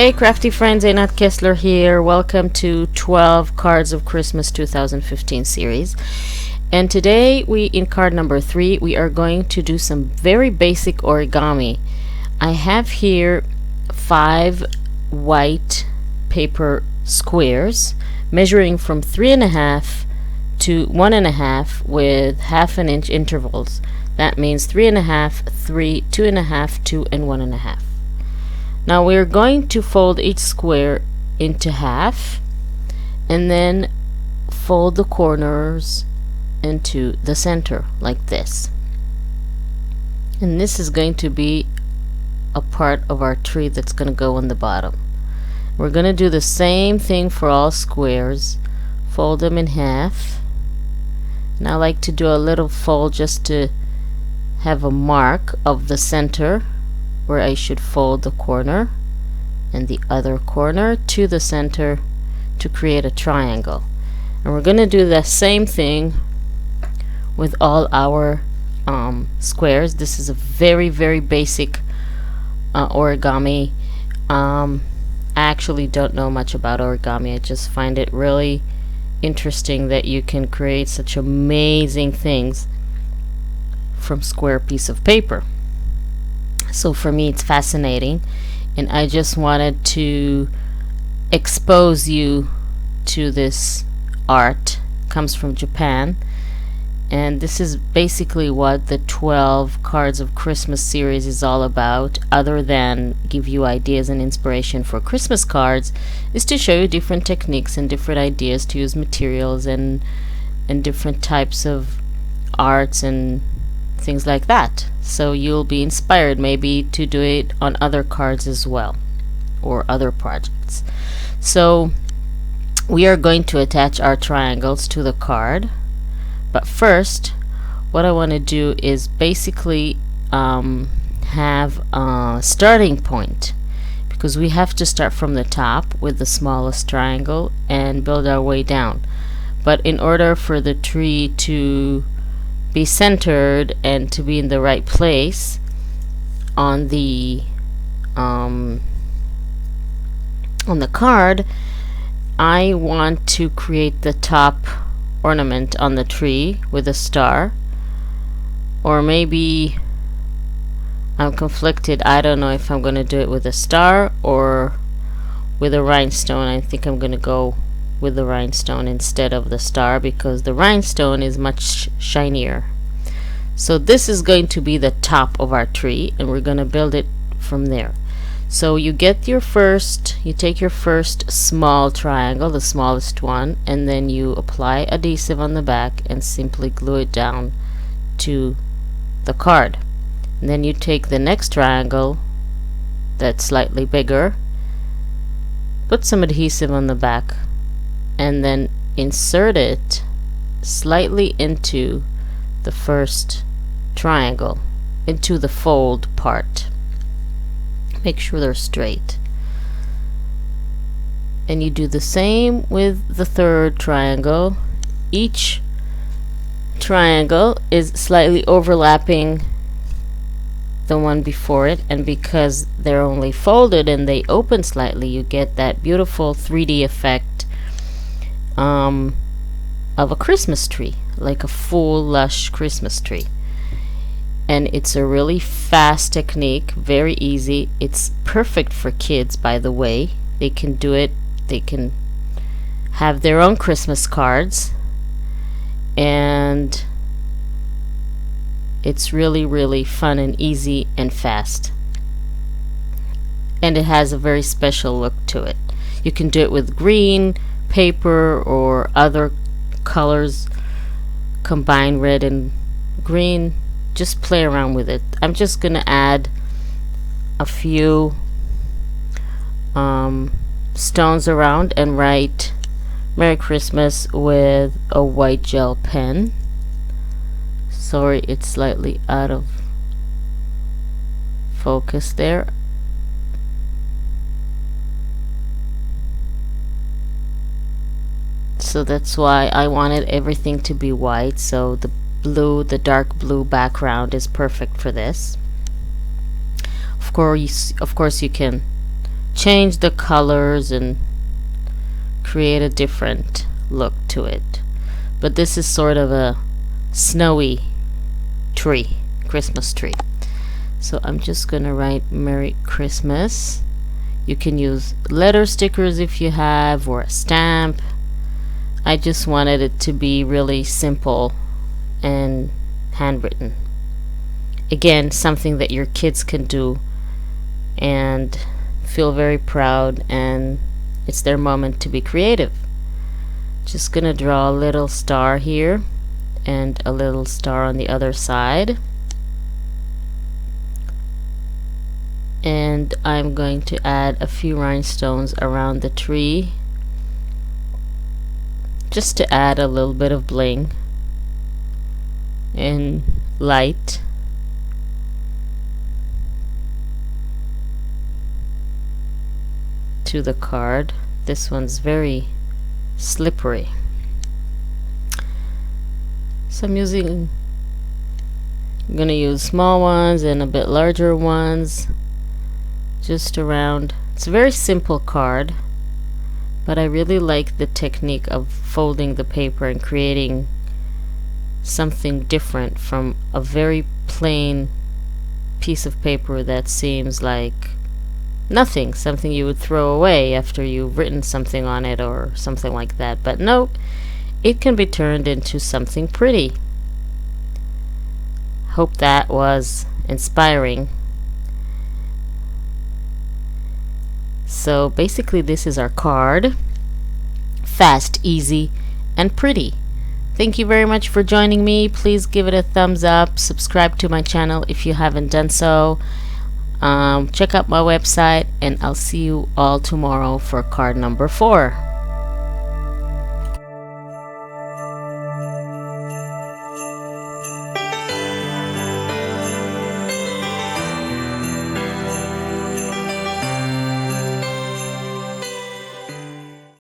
Hey crafty friends, Einat Kessler here. Welcome to 12 Cards of Christmas 2015 series. And today in card number 3 we are going to do some very basic origami. I have here 5 white paper squares measuring from 3.5 to 1.5 with 1/2 inch intervals. That means 3.5, 3, 2.5, 2, and 1.5. Now we're going to fold each square into half and then fold the corners into the center like this. And this is going to be a part of our tree that's going to go on the bottom. We're going to do the same thing for all squares. Fold them in half. And I like to do a little fold just to have a mark of the center where I should fold the corner and the other corner to the center to create a triangle. And we're going to do the same thing with all our squares. This is a very basic origami. I actually don't know much about origami. I just find it really interesting that you can create such amazing things from square piece of paper. So for me it's fascinating, and I just wanted to expose you to this art. It comes from Japan, and this is basically what the 12 Cards of Christmas series is all about. Other than give you ideas and inspiration for Christmas cards, is to show you different techniques and different ideas to use materials and different types of arts and things like that, so you'll be inspired maybe to do it on other cards as well or other projects. So we are going to attach our triangles to the card, but first what I want to do is basically have a starting point, because we have to start from the top with the smallest triangle and build our way down. But in order for the tree to be centered and to be in the right place on the card, I want to create the top ornament on the tree with a star, or maybe I'm conflicted. I don't know if I'm going to do it with a star or with a rhinestone. I think I'm going to go with the rhinestone instead of the star, because the rhinestone is much shinier. So this is going to be the top of our tree, and we're going to build it from there. So you take your first small triangle, the smallest one, and then you apply adhesive on the back and simply glue it down to the card. And then you take the next triangle that's slightly bigger, put some adhesive on the back, and then insert it slightly into the first triangle, into the fold part. Make sure they're straight. And you do the same with the third triangle. Each triangle is slightly overlapping the one before it, and because they're only folded and they open slightly, you get that beautiful 3D effect of a Christmas tree, like a full lush Christmas tree. And it's a really fast technique, very easy. It's perfect for kids, by the way. They can do it, they can have their own Christmas cards, and it's really fun and easy and fast, and it has a very special look to it. You can do it with green paper or other colors, combine red and green. Just play around with it. I'm just gonna add a few stones around and write Merry Christmas with a white gel pen. Sorry, it's slightly out of focus there. So that's why I wanted everything to be white, so the dark blue background is perfect for this. Of course you can change the colors and create a different look to it. But this is sort of a snowy tree, Christmas tree. So I'm just gonna write Merry Christmas. You can use letter stickers if you have, or a stamp. I just wanted it to be really simple and handwritten. Again, something that your kids can do and feel very proud, and it's their moment to be creative. Just gonna draw a little star here and a little star on the other side. And I'm going to add a few rhinestones around the tree just to add a little bit of bling and light. To the card. This one's very slippery. So I'm gonna use small ones and a bit larger ones just around. It's a very simple card, but I really like the technique of folding the paper and creating something different from a very plain piece of paper that seems like nothing, something you would throw away after you've written something on it or something like that. But no, it can be turned into something pretty. Hope that was inspiring. So basically this is our card. Fast, easy, and pretty. Thank you very much for joining me. Please give it a thumbs up. Subscribe to my channel if you haven't done so. Check out my website, and I'll see you all tomorrow for card number 4.